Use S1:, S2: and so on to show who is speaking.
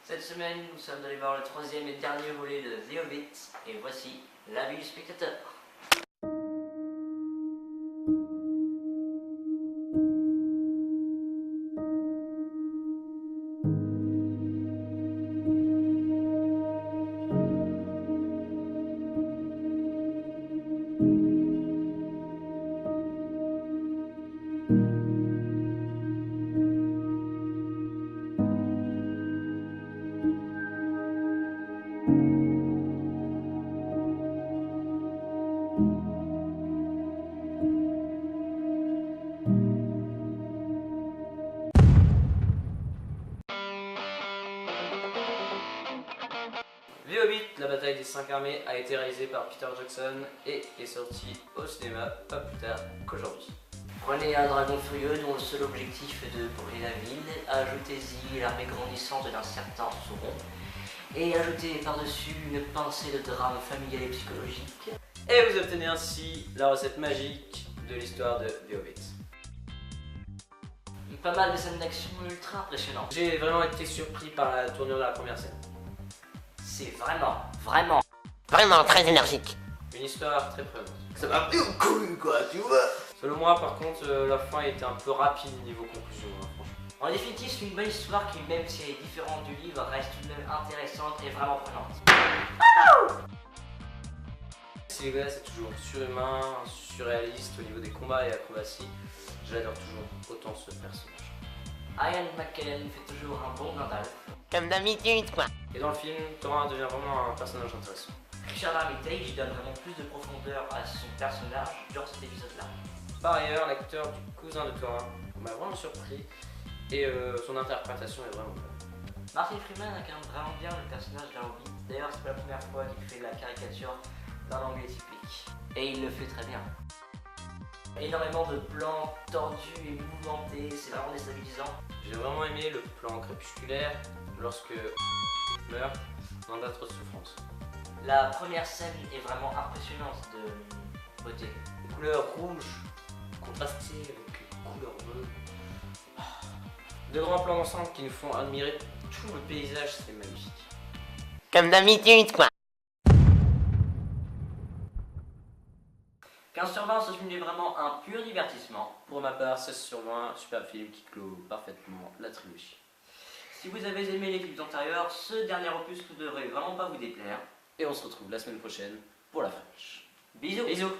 S1: Cette semaine, nous sommes allés voir le troisième et dernier volet de The Hobbit, et voici l'avis du spectateur. The Hobbit, la bataille des 5 armées, a été réalisé par Peter Jackson et est sorti au cinéma pas plus tard qu'aujourd'hui. Prenez un dragon furieux dont le seul objectif est de brûler la ville, ajoutez-y l'armée grandissante d'un certain Sauron, et ajoutez par-dessus une pincée de drame familial et psychologique. Et vous obtenez ainsi la recette magique de l'histoire de The Hobbit. Pas mal de scènes d'action ultra impressionnantes. J'ai vraiment été surpris par la tournure de la première scène. C'est vraiment très énergique. Une histoire très prenante. Ça m'a pris au cul quoi, tu vois. Selon moi par contre, la fin était un peu rapide niveau conclusion, hein, franchement. En définitive, c'est une bonne histoire qui, même si elle est différente du livre, reste tout de même intéressante et vraiment prenante. C'est toujours surhumain, surréaliste au niveau des combats et acrobatie. J'adore toujours autant ce personnage. Ian McKellen fait toujours un bon Gandalf.
S2: Comme d'habitude, quoi.
S1: Et dans le film, Thorin devient vraiment un personnage intéressant. Richard Armitage donne vraiment plus de profondeur à son personnage dans cet épisode-là. Par ailleurs, l'acteur du cousin de Thorin m'a vraiment surpris et son interprétation est vraiment bonne. Martin Freeman incarne vraiment bien le personnage d'un Hobbit. D'ailleurs, c'est pas la première fois qu'il fait la caricature d'un anglais typique. Et il le fait très bien. Énormément de plans tordus et mouvementés, c'est vraiment déstabilisant. J'ai vraiment aimé le plan crépusculaire lorsque meurt dans d'atroces souffrances. La première scène est vraiment impressionnante de beauté. Les couleurs rouges contrastées avec les couleurs bleues. De grands plans d'ensemble qui nous font admirer tout le paysage, c'est magnifique.
S2: Comme d'habitude, quoi.
S1: 15 sur 20, ce film est vraiment un pur divertissement. Pour ma part, 16 sur 20, super film qui clôt parfaitement la trilogie. Si vous avez aimé les films antérieurs, ce dernier opus ne devrait vraiment pas vous déplaire. Et on se retrouve la semaine prochaine pour la fraîche. Bisous. Bisous.